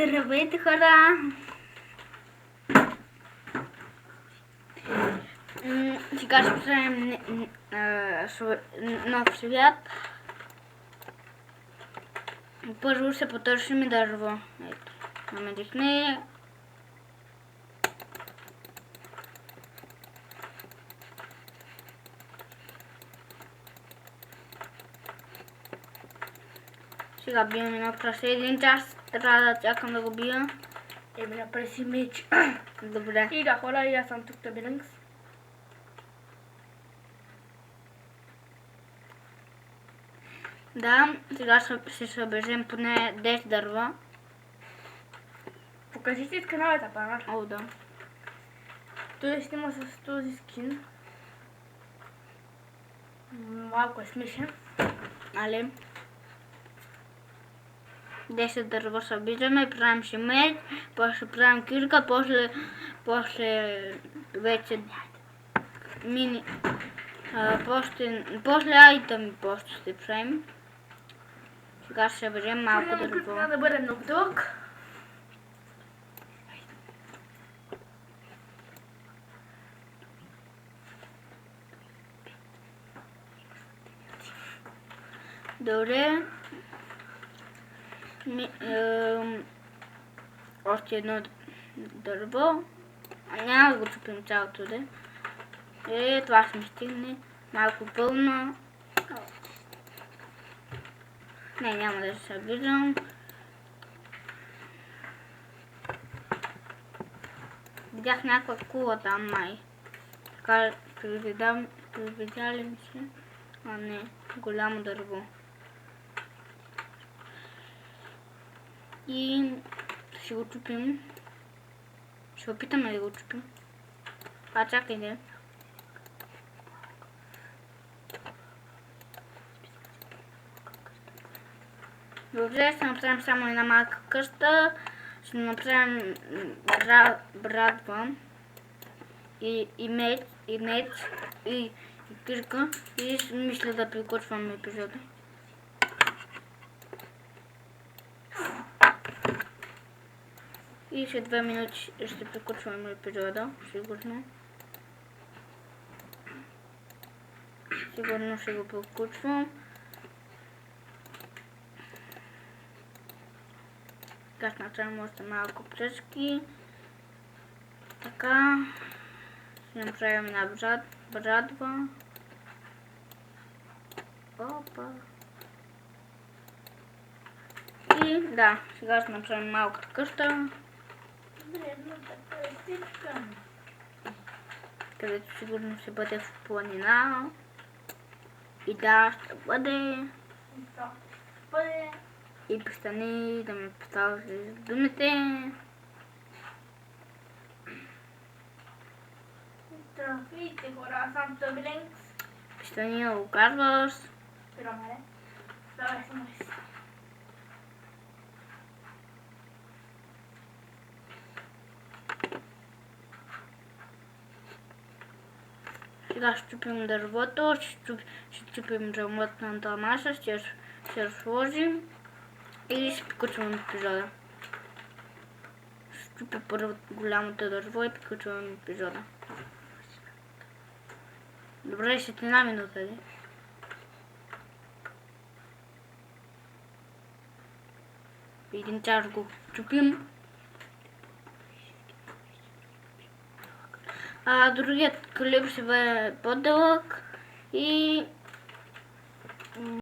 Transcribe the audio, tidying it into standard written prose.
Здравейте, хора! Сега ще правим нов свят. Първо ще потърсим дърво. Ето, намерихме. Сега бием едно прасе. Един час трябва да чакам да го бия. Еми направи си меч. Добре. И да, хора, и аз съм тук Табилинкс. Да, сега ще събежем поне 10 дърва. Покажи си скиновете, пана. О, да. Той снима с този скин. Малко е смешен. Али? 10 дърва събираме и правим си меч, после правим кирка, после вече мини, после айтъм после ще правим. Сега ще съберем малко дърво. Трябва да бъде много дълъг. Добре. Още едно дърво. Няма да го чупим цялото, да. Това ще ми стигне. Малко пълно. Не, няма да се събирам. Видях някаква кула там, май. Така, привидяли ми се. А не, голямо дърво. И ще го чупим. Ще опитаме да го чупим. Чакай да. Добре, ще направим само една малка къща. Ще направим брадва и меч и кирка. И мисля да приключваме епизода. И след 2 минути ще приключваме епизода, сигурно. Сигурно ще го приключвам. Сега ще направим още малко пръчки. Така. Ще направим една брадва. Опа. И да, сега ще направим малката къща. Където сигурно ще бъде в планина. И да, ще бъде. И престани да ме поставя с думите. Здравейте, хора, аз съм Табилинкс. Престани да го казваш. Спираме, давай, снимай си. Сега ще чупим дървото, ще чупим ремонтната маса, ще разложим и ще приключваме епизода. Ще чупя първо голямото дърво и приключваме епизода. Добре, след една минута, ли? Един час го чупим. Другият клип ще бъде по-дълъг и